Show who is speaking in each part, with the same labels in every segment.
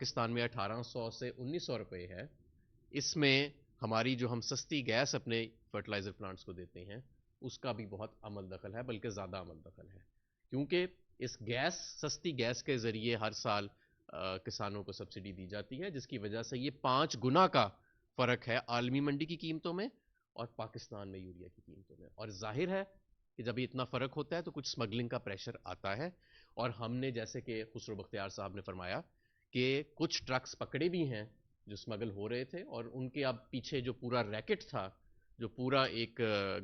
Speaker 1: پاکستان میں 1800 سے 1900 روپے ہے، اس میں ہماری جو ہم سستی گیس اپنے فرٹیلائزر پلانٹس کو دیتے ہیں اس کا بھی بہت عمل دخل ہے، بلکہ زیادہ عمل دخل ہے، کیونکہ اس سستی گیس کے ذریعے ہر سال کسانوں کو سبسڈی دی جاتی ہے، جس کی وجہ سے یہ 5 گنا کا فرق ہے عالمی منڈی کی قیمتوں میں اور پاکستان میں یوریا کی قیمتوں میں، اور ظاہر ہے کہ جب اتنا فرق ہوتا ہے تو کچھ سمگلنگ کا پریشر آتا ہے، اور ہم نے جیسے کہ خسرو بختیار صاحب نے فرمایا کہ کچھ ٹرکس پکڑے بھی ہیں جو سمگل ہو رہے تھے، اور ان کے اب پیچھے جو پورا ریکٹ تھا، جو پورا ایک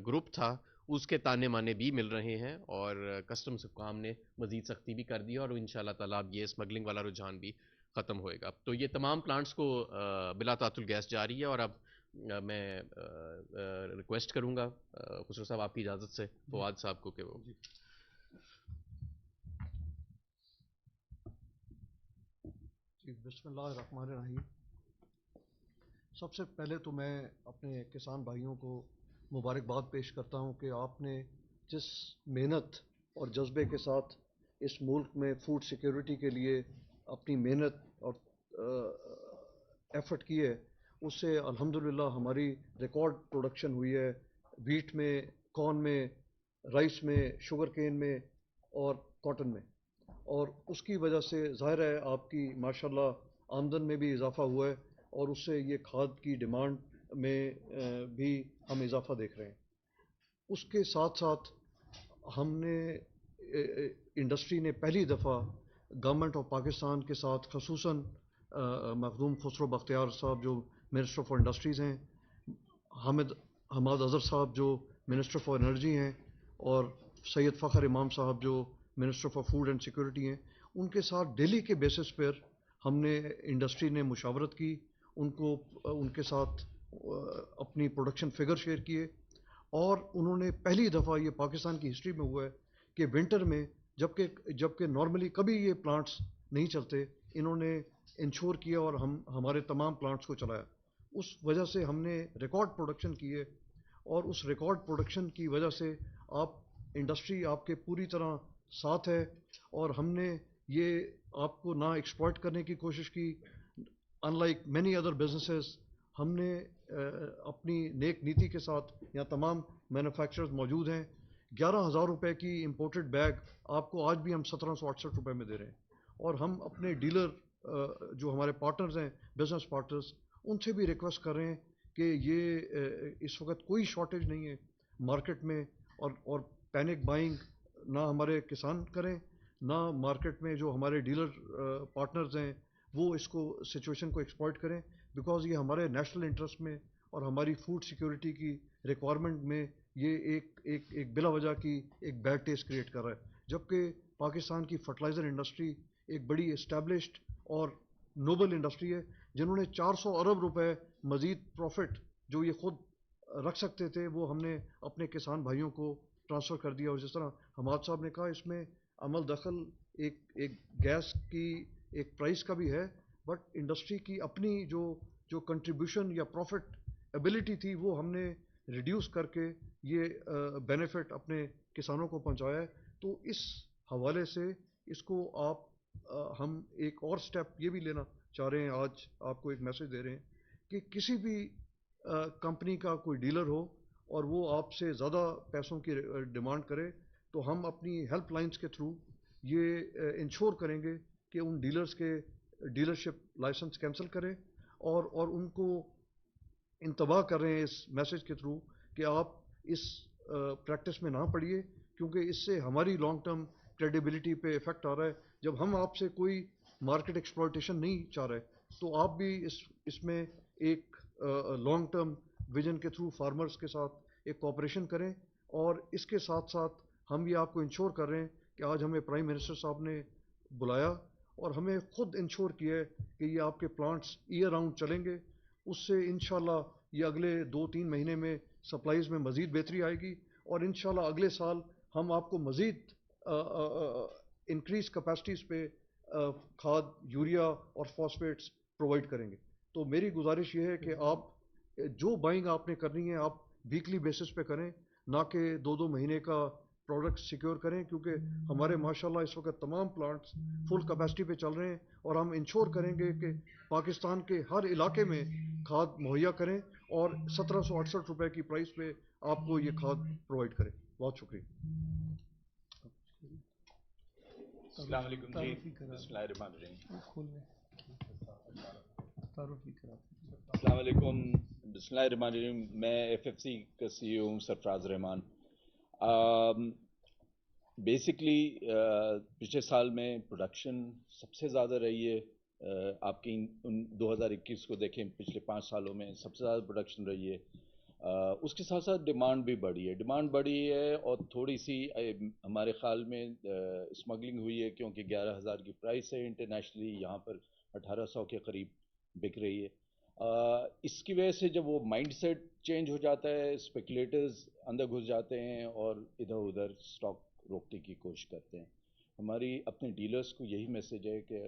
Speaker 1: گروپ تھا، اس کے تانے مانے بھی مل رہے ہیں، اور کسٹمز حکام نے مزید سختی بھی کر دی، اور انشاءاللہ تعالیٰ اب یہ سمگلنگ والا رجحان بھی ختم ہوئے گا۔ تو یہ تمام پلانٹس کو بلا تعطل گیس جاری ہے، اور اب میں ریکویسٹ کروں گا خسرو صاحب آپ کی اجازت سے فواد صاحب کو کہ وہ
Speaker 2: بسم اللہ الرحمن الرحیم۔ سب سے پہلے تو میں اپنے کسان بھائیوں کو مبارکباد پیش کرتا ہوں کہ آپ نے جس محنت اور جذبے کے ساتھ اس ملک میں فوڈ سیکیورٹی کے لیے اپنی محنت اور ایفرٹ کی ہے، اس سے الحمدللہ ہماری ریکارڈ پروڈکشن ہوئی ہے، ویٹ میں، کارن میں، رائس میں، شوگر کین میں اور کاٹن میں، اور اس کی وجہ سے ظاہر ہے آپ کی ماشاءاللہ آمدن میں بھی اضافہ ہوا ہے، اور اس سے یہ کھاد کی ڈیمانڈ میں بھی ہم اضافہ دیکھ رہے ہیں۔ اس کے ساتھ ساتھ ہم نے انڈسٹری نے پہلی دفعہ گورنمنٹ آف پاکستان کے ساتھ خصوصاً مخدوم خسرو بختیار صاحب جو منسٹر فار انڈسٹریز ہیں، حماد اظہر صاحب جو منسٹر فار انرجی ہیں، اور سید فخر امام صاحب جو minister for food and security ہیں، ان کے ساتھ ڈیلی کے بیسس پر ہم نے انڈسٹری نے مشاورت کی، ان کے ساتھ اپنی پروڈکشن فگر شیئر کیے، اور انہوں نے پہلی دفعہ یہ پاکستان کی ہسٹری میں ہوا ہے کہ ونٹر میں جبکہ نارملی کبھی یہ پلانٹس نہیں چلتے، انہوں نے انشور کیا اور ہمارے تمام پلانٹس کو چلایا۔ اس وجہ سے ہم نے ریکارڈ پروڈکشن کی ہے، اور اس ریکارڈ پروڈکشن کی وجہ سے انڈسٹری آپ کے پوری طرح ساتھ ہے، اور ہم نے یہ آپ کو نہ ایکسپلائٹ کرنے کی کوشش کی۔ In like many other businesses, ہم نے اپنی نیک نیتی کے ساتھ، یہاں تمام مینوفیکچررز موجود ہیں، 11,000 روپے کی امپورٹڈ بیگ آپ کو آج بھی ہم 1768 روپے میں دے رہے ہیں، اور ہم اپنے ڈیلر جو ہمارے پارٹنرز ہیں، بزنس پارٹنرز، ان سے بھی ریکویسٹ کر رہے ہیں کہ یہ اس وقت کوئی شارٹیج نہیں ہے مارکیٹ میں، اور پینک بائنگ نہ ہمارے کسان کریں، نہ مارکیٹ میں جو ہمارے ڈیلر پارٹنرز ہیں وہ اس کو سچویشن کو ایکسپلائٹ کریں، بیکاز یہ ہمارے نیشنل انٹرسٹ میں اور ہماری فوڈ سیکیورٹی کی ریکوائرمنٹ میں یہ ایک بلا وجہ کی ایک بیڈ ٹیسٹ کریٹ کر رہا ہے، جبکہ پاکستان کی فرٹیلائزر انڈسٹری ایک بڑی اسٹیبلشڈ اور نوبل انڈسٹری ہے، جنہوں نے 400 ارب روپے مزید پروفٹ جو یہ خود رکھ سکتے تھے وہ ہم نے اپنے کسان بھائیوں کو ٹرانسفر کر دیا۔ اور جس طرح حماد صاحب نے کہا، اس میں عمل دخل ایک گیس کی ایک پرائس کا بھی ہے، بٹ انڈسٹری کی اپنی جو کنٹریبیوشن یا پروفٹ ایبلٹی تھی وہ ہم نے ریڈیوس کر کے یہ بینیفٹ اپنے کسانوں کو پہنچایا ہے۔ تو اس حوالے سے اس کو ہم ایک اور سٹیپ یہ بھی لینا چاہ رہے ہیں، آج آپ کو ایک میسج دے رہے ہیں کہ کسی بھی کمپنی کا کوئی ڈیلر ہو اور وہ آپ سے زیادہ پیسوں کی ڈیمانڈ کرے، تو ہم اپنی ہیلپ لائنز کے تھرو یہ انشور کریں گے کہ ان ڈیلرز کے ڈیلرشپ لائسنس کینسل کریں، اور ان کو انتباہ کر رہے ہیں اس میسج کے تھرو کہ آپ اس پریکٹس میں نہ پڑیے، کیونکہ اس سے ہماری لانگ ٹرم کریڈیبلٹی پہ افیکٹ آ رہا ہے۔ جب ہم آپ سے کوئی مارکیٹ ایکسپلائٹیشن نہیں چاہ رہے، تو آپ بھی اس میں ایک لانگ ٹرم ویژن کے تھرو فارمرز کے ساتھ ایک کوآپریشن کریں، اور اس کے ساتھ ساتھ ہم یہ آپ کو انشور کر رہے ہیں کہ آج ہمیں پرائم منسٹر صاحب نے بلایا اور ہمیں خود انشور کیا ہے کہ یہ آپ کے پلانٹس ایئر راؤنڈ چلیں گے، اس سے انشاءاللہ یہ اگلے 2-3 مہینے میں سپلائیز میں مزید بہتری آئے گی، اور انشاءاللہ اگلے سال ہم آپ کو مزید انکریز کیپیسٹیز پہ کھاد، یوریا اور فاسفیٹس پرووائڈ کریں گے۔ تو میری گزارش یہ ہے کہ آپ جو بائنگ آپ نے کرنی ہے آپ ویکلی بیسس پہ کریں، نہ کہ 2-2 مہینے کا پروڈکٹ سیکیور کریں، کیونکہ ہمارے ماشاءاللہ اس وقت تمام پلانٹس فل کیپیسٹی پہ چل رہے ہیں، اور ہم انشور کریں گے کہ پاکستان کے ہر علاقے میں کھاد مہیا کریں اور 1768 کی پرائس پہ آپ کو یہ کھاد پرووائڈ کریں. بہت شکریہ.
Speaker 3: السلام علیکم جی. بسم اللہ الرحمن الرحیم. السلام علیکم. بسم اللہ الرحمن الرحیم. میں FFC کا CEO ہوں سرفراز رحمان. بیسکلی پچھلے سال میں پروڈکشن سب سے زیادہ رہی ہے. آپ کی 2021 کو دیکھیں, پچھلے 5 سالوں میں سب سے زیادہ پروڈکشن رہی ہے. اس کے ساتھ ساتھ ڈیمانڈ بھی بڑھی ہے اور تھوڑی سی ہمارے خیال میں اسمگلنگ ہوئی ہے, کیونکہ 11,000 کی پرائس ہے انٹرنیشنلی, یہاں پر 1,800 کے قریب بک رہی ہے. اس کی وجہ سے جب وہ مائنڈ سیٹ چینج ہو جاتا ہے, اسپیکولیٹرز اندر گھس جاتے ہیں اور ادھر ادھر اسٹاک روکنے کی کوشش کرتے ہیں. ہماری اپنے ڈیلرز کو یہی میسج ہے کہ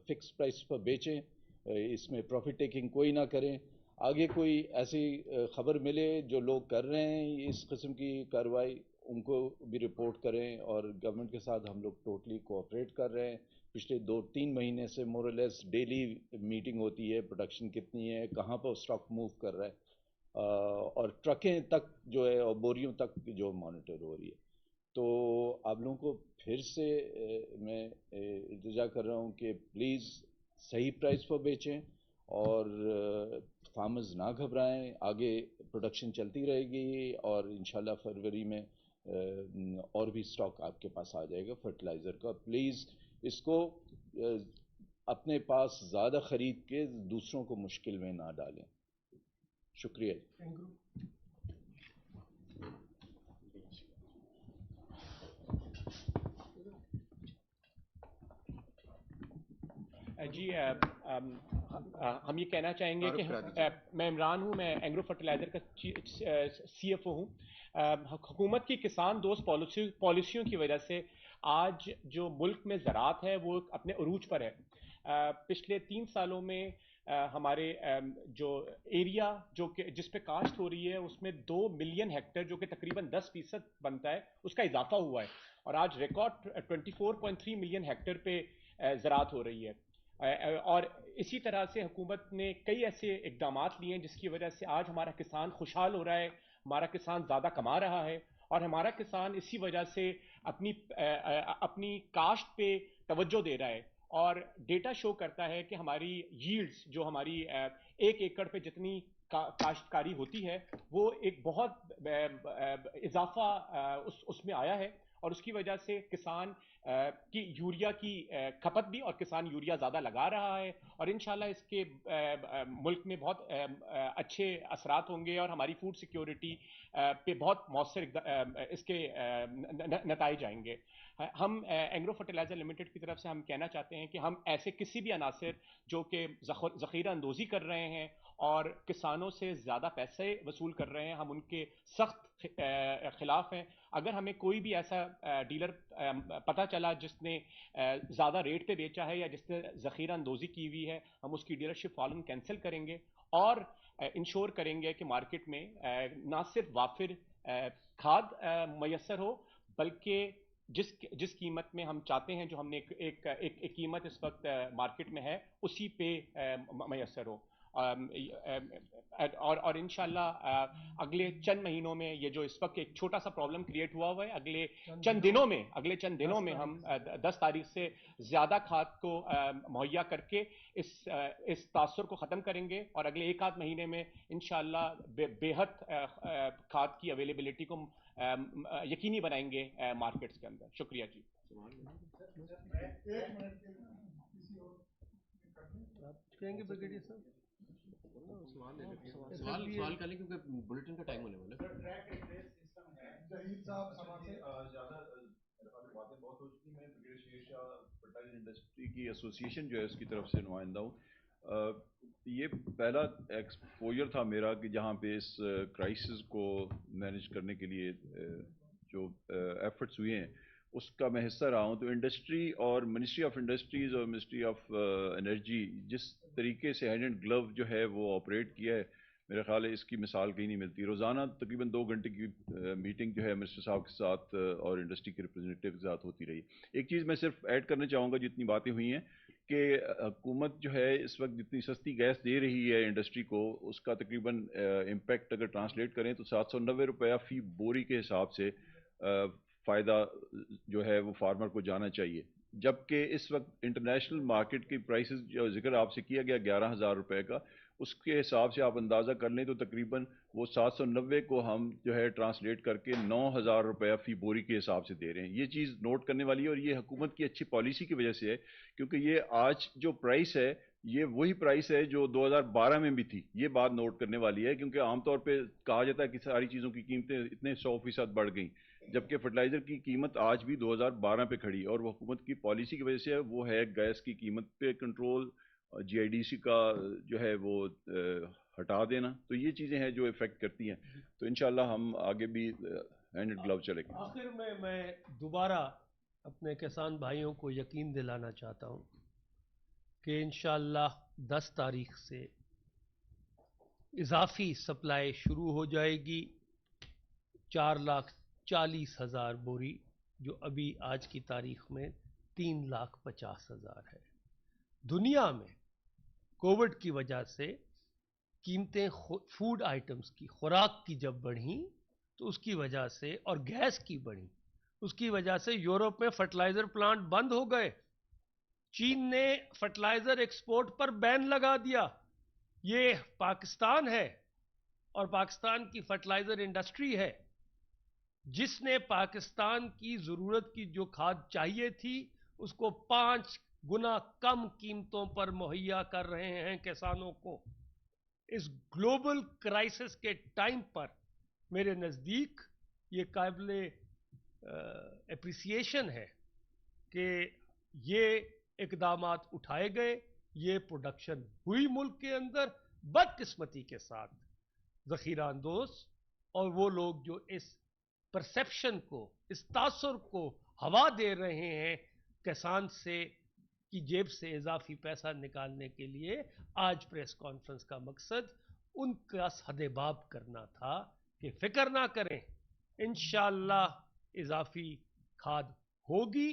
Speaker 3: فکس پرائس پر بیچیں, اس میں پروفٹ ٹیکنگ کوئی نہ کریں. آگے کوئی ایسی خبر ملے جو لوگ کر رہے ہیں اس قسم کی کارروائی, ان کو بھی رپورٹ کریں. اور گورنمنٹ کے ساتھ ہم لوگ ٹوٹلی کوآپریٹ کر رہے ہیں. پچھلے 2-3 مہینے سے مور اور لیس ڈیلی میٹنگ ہوتی ہے, پروڈکشن کتنی ہے, کہاں پر اسٹاک موو کر رہا ہے, اور ٹرکیں تک جو ہے اور بوریوں تک جو مانیٹر ہو رہی ہے. تو آپ لوگوں کو پھر سے میں التجا کر رہا ہوں کہ پلیز صحیح پرائس پر بیچیں اور فارمرز نہ گھبرائیں. آگے پروڈکشن چلتی رہے گی اور انشاءاللہ فروری میں اور بھی سٹاک آپ کے پاس آ جائے گا فرٹیلائزر کا. پلیز اس کو اپنے پاس زیادہ خرید کے دوسروں کو مشکل میں نہ ڈالیں. شکریہ.
Speaker 4: جی ہم یہ کہنا چاہیں گے کہ میں عمران ہوں, میں اینگرو فرٹیلائزر کا CFO ہوں. حکومت کی کسان دوست پالیسیوں کی وجہ سے آج جو ملک میں زراعت ہے وہ اپنے عروج پر ہے. پچھلے 3 سالوں میں ہمارے جو ایریا جس پہ کاشت ہو رہی ہے اس میں 2 ملین ہیکٹر جو کہ تقریباً 10% بنتا ہے اس کا اضافہ ہوا ہے, اور آج ریکارڈ 24.3 ملین ہیکٹر پہ زراعت ہو رہی ہے. اور اسی طرح سے حکومت نے کئی ایسے اقدامات لیے ہیں جس کی وجہ سے آج ہمارا کسان خوشحال ہو رہا ہے, ہمارا کسان زیادہ کما رہا ہے, اور ہمارا کسان اسی وجہ سے اپنی کاشت پہ توجہ دے رہا ہے. اور ڈیٹا شو کرتا ہے کہ ہماری ییلڈز جو ہماری 1 ایکڑ پہ جتنی کاشتکاری ہوتی ہے وہ ایک بہت اضافہ اس میں آیا ہے, اور اس کی وجہ سے کسان کی یوریا کی کھپت بھی, اور کسان یوریا زیادہ لگا رہا ہے, اور انشاءاللہ اس کے ملک میں بہت اچھے اثرات ہوں گے اور ہماری فوڈ سیکیورٹی پہ بہت مؤثر اس کے نتائج آئیں گے. ہم اینگرو فرٹیلائزر لمیٹڈ کی طرف سے ہم کہنا چاہتے ہیں کہ ہم ایسے کسی بھی عناصر جو کہ ذخیرہ اندوزی کر رہے ہیں اور کسانوں سے زیادہ پیسے وصول کر رہے ہیں, ہم ان کے سخت خلاف ہیں. اگر ہمیں کوئی بھی ایسا ڈیلر پتہ چلا جس نے زیادہ ریٹ پہ بیچا ہے یا جس نے ذخیرہ اندوزی کی ہوئی ہے, ہم اس کی ڈیلرشپ فوراً کینسل کریں گے اور انشور کریں گے کہ مارکیٹ میں نہ صرف وافر کھاد میسر ہو بلکہ جس قیمت میں ہم چاہتے ہیں, جو ہم نے ایک قیمت اس وقت مارکیٹ میں ہے اسی پہ میسر ہو. اور انشاءاللہ اگلے چند مہینوں میں یہ جو اس وقت ایک چھوٹا سا پرابلم کریٹ ہوا ہے, اگلے چند دنوں میں ہم 10 تاریخ سے زیادہ کھاد کو مہیا کر کے اس تاثر کو ختم کریں گے, اور اگلے 1-8 مہینے میں انشاءاللہ بے حد کھاد کی اویلیبلٹی کو یقینی بنائیں گے مارکیٹس کے اندر. شکریہ جی.
Speaker 1: سوال کر لیں کیونکہ بلیٹن کا ٹائم ہونے والا ہے.
Speaker 5: زہید صاحب سماج سے زیادہ باتیں بہت ہو چکی. میں brigadier Sher Shah fertiliser industry کی ایسوسیشن جو ہے اس کی طرف سے نمائندہ ہوں. یہ پہلا ایکسپوجر تھا میرا کہ جہاں پہ اس کرائسس کو مینیج کرنے کے لیے جو ایفرٹس ہوئے ہیں اس کا میں حصہ رہا ہوں. تو انڈسٹری اور منسٹری آف انڈسٹریز اور منسٹری آف انرجی جس طریقے سے ہینڈ اینڈ گلو جو ہے وہ آپریٹ کیا ہے, میرا خیال ہے اس کی مثال کہیں نہیں ملتی. روزانہ تقریباً 2 گھنٹے کی میٹنگ جو ہے منسٹر صاحب کے ساتھ اور انڈسٹری کے ریپرزینٹیو کے ساتھ ہوتی رہی. ایک چیز میں صرف ایڈ کرنا چاہوں گا, جتنی باتیں ہوئی ہیں, کہ حکومت جو ہے اس وقت جتنی سستی گیس دے رہی ہے انڈسٹری کو, اس کا تقریباً امپیکٹ اگر ٹرانسلیٹ کریں تو 790 روپیہ فی بوری کے حساب سے فائدہ جو ہے وہ فارمر کو جانا چاہیے. جبکہ اس وقت انٹرنیشنل مارکیٹ کی پرائسز جو ذکر آپ سے کیا گیا 11,000 روپے کا, اس کے حساب سے آپ اندازہ کر لیں تو تقریباً وہ 790 کو ہم جو ہے ٹرانسلیٹ کر کے 9,000 روپیہ فی بوری کے حساب سے دے رہے ہیں. یہ چیز نوٹ کرنے والی ہے, اور یہ حکومت کی اچھی پالیسی کی وجہ سے ہے, کیونکہ یہ آج جو پرائس ہے یہ وہی پرائس ہے جو 2012 میں بھی تھی. یہ بات نوٹ کرنے والی ہے, کیونکہ عام طور پہ کہا جاتا ہے کہ ساری چیزوں کی قیمتیں اتنے 100% بڑھ گئیں, جبکہ فرٹیلائزر کی قیمت آج بھی 2012 پہ کھڑی, اور وہ حکومت کی پالیسی کی وجہ سے ہے. وہ ہے گیس کی قیمت پہ کنٹرول, GIDC کا جو ہے وہ ہٹا دینا. تو یہ چیزیں ہیں جو افیکٹ کرتی ہیں. تو انشاءاللہ ہم آگے بھی ہینڈ اینڈ گلو چلے گے.
Speaker 6: آخر میں دوبارہ اپنے کسان بھائیوں کو یقین دلانا چاہتا ہوں کہ انشاءاللہ 10 تاریخ سے اضافی سپلائی شروع ہو جائے گی. 4,40,000 بوری, جو ابھی آج کی تاریخ میں 3,50,000 ہے. دنیا میں کووڈ کی وجہ سے قیمتیں فوڈ آئٹمز کی, خوراک کی جب بڑھیں تو اس کی وجہ سے, اور گیس کی بڑھیں, اس کی وجہ سے یورپ میں فرٹیلائزر پلانٹ بند ہو گئے. چین نے فرٹیلائزر ایکسپورٹ پر بین لگا دیا. یہ پاکستان ہے اور پاکستان کی فرٹیلائزر انڈسٹری ہے جس نے پاکستان کی ضرورت کی جو کھاد چاہیے تھی اس کو 5 گنا کم قیمتوں پر مہیا کر رہے ہیں کسانوں کو. اس گلوبل کرائسس کے ٹائم پر میرے نزدیک یہ قابل اپریسیشن ہے کہ یہ اقدامات اٹھائے گئے, یہ پروڈکشن ہوئی ملک کے اندر. بدقسمتی کے ساتھ ذخیرہ اندوز اور وہ لوگ جو اس پرسیپشن کو, اس تاثر کو ہوا دے رہے ہیں کسان سے کی جیب سے اضافی پیسہ نکالنے کے لیے, آج پریس کانفرنس کا مقصد ان کا سدباب کرنا تھا کہ فکر نہ کریں, انشاءاللہ اضافی کھاد ہوگی.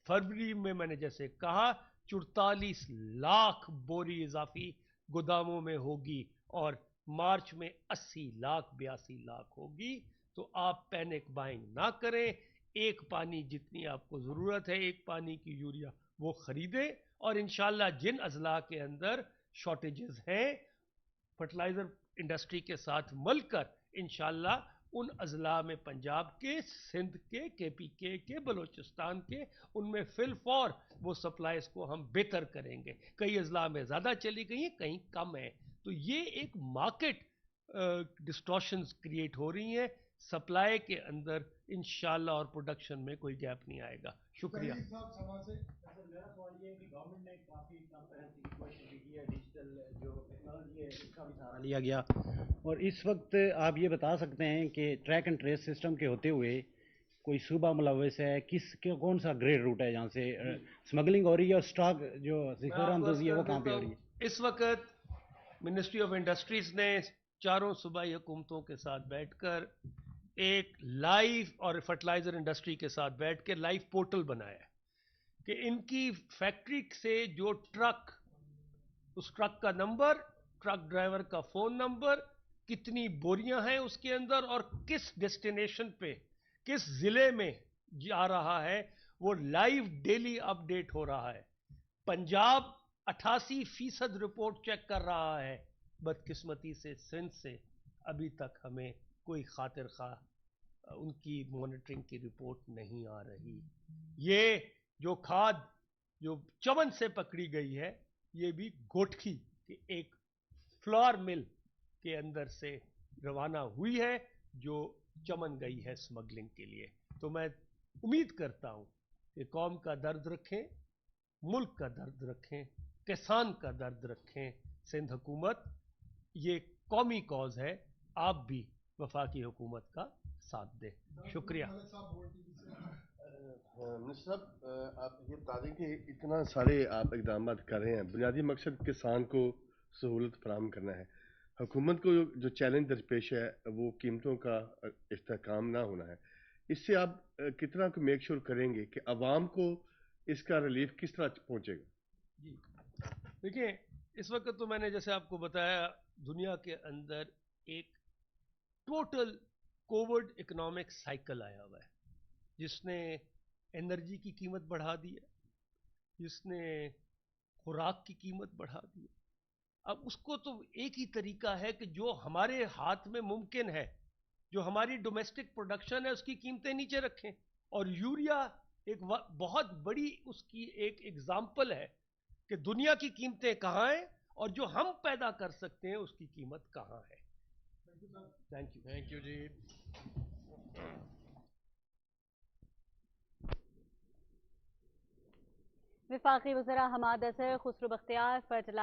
Speaker 6: فروری میں نے جیسے کہا 44 لاکھ بوری اضافی گوداموں میں ہوگی, اور مارچ میں 80 لاکھ 82 لاکھ ہوگی. تو آپ پینک بائنگ نہ کریں, ایک پانی جتنی آپ کو ضرورت ہے, ایک پانی کی یوریا وہ خریدیں, اور انشاءاللہ جن اضلاع کے اندر شارٹیجز ہیں فرٹیلائزر انڈسٹری کے ساتھ مل کر, انشاءاللہ ان اضلاع میں پنجاب کے, سندھ کے, KPK کے, بلوچستان کے, ان میں فی الفور وہ سپلائیز کو ہم بہتر کریں گے. کئی اضلاع میں زیادہ چلی گئی ہیں, کہیں کم ہے. تو یہ ایک مارکیٹ ڈسٹورشنز کریٹ ہو رہی ہیں سپلائی کے اندر, انشاءاللہ, اور پروڈکشن میں کوئی گیپ نہیں آئے گا. شکریہ.
Speaker 7: میرا سوال یہ ہے کہ گورنمنٹ نے کافی کوشش کی ہے, ڈیجیٹل جو ٹیکنالوجی ہے اس کا بھی سہارا لیا گیا, اور اس وقت آپ یہ بتا سکتے ہیں کہ ٹریک اینڈ ٹریس سسٹم کے ہوتے ہوئے کوئی صوبہ ملوث ہے, کون سا گریڈ روٹ ہے جہاں سے اسمگلنگ ہو رہی ہے, اور اسٹاک جو ذخیرہ اندوزی ہے وہ کہاں پہ ہو رہی ہے؟
Speaker 6: اس وقت منسٹری آف انڈسٹریز نے چاروں صوبائی حکومتوں کے ساتھ بیٹھ کر ایک لائیو, اور فرٹیلائزر انڈسٹری کے ساتھ بیٹھ کے لائیو پورٹل بنایا ہے کہ ان کی فیکٹری سے جو ٹرک, اس ٹرک کا نمبر, ٹرک ڈرائیور کا فون نمبر, کتنی بوریاں ہیں اس کے اندر, اور کس ڈیسٹینیشن پہ کس ضلع میں جا رہا ہے, وہ لائیو ڈیلی اپ ڈیٹ ہو رہا ہے. پنجاب 88% رپورٹ چیک کر رہا ہے. بدقسمتی سے سندھ سے ابھی تک ہمیں کوئی خاطر خواہ ان کی مانیٹرنگ کی رپورٹ نہیں آ رہی. یہ جو کھاد جو چمن سے پکڑی گئی ہے, یہ بھی گوٹھی کے ایک فلور مل کے اندر سے روانہ ہوئی ہے جو چمن گئی ہے اسمگلنگ کے لیے. تو میں امید کرتا ہوں کہ قوم کا درد رکھیں, ملک کا درد رکھیں, کسان کا درد رکھیں. سندھ حکومت یہ قومی کاز ہے, آپ بھی وفاقی حکومت کا ساتھ دیں. شکریہ.
Speaker 8: منسٹر صاحب, آپ یہ بتا دیں کہ اتنا سارے آپ اقدامات کر رہے ہیں, بنیادی مقصد کسان کو سہولت فراہم کرنا ہے,
Speaker 9: حکومت کو جو چیلنج درپیش ہے وہ قیمتوں کا استحکام نہ ہونا ہے، اس سے آپ کتنا میک شور کریں گے کہ عوام کو اس کا ریلیف کس طرح پہنچے گا؟
Speaker 6: جی دیکھیں، اس وقت تو میں نے جیسے آپ کو بتایا دنیا کے اندر ایک ٹوٹل کووڈ اکنامک سائیکل آیا ہوا ہے، جس نے انرجی کی قیمت بڑھا دی ہے، جس نے خوراک کی قیمت بڑھا دی ہے۔ اب اس کو تو ایک ہی طریقہ ہے کہ جو ہمارے ہاتھ میں ممکن ہے، جو ہماری ڈومیسٹک پروڈکشن ہے، اس کی قیمتیں نیچے رکھیں، اور یوریا ایک بہت بڑی اس کی ایک ایگزامپل ہے کہ دنیا کی قیمتیں کہاں ہیں اور جو ہم پیدا کر سکتے ہیں اس کی قیمت کہاں ہے۔
Speaker 1: تھینک یو جی۔
Speaker 10: وفاقی وزراء حماد اظہر، خسرو بختیار، فرٹیلائزر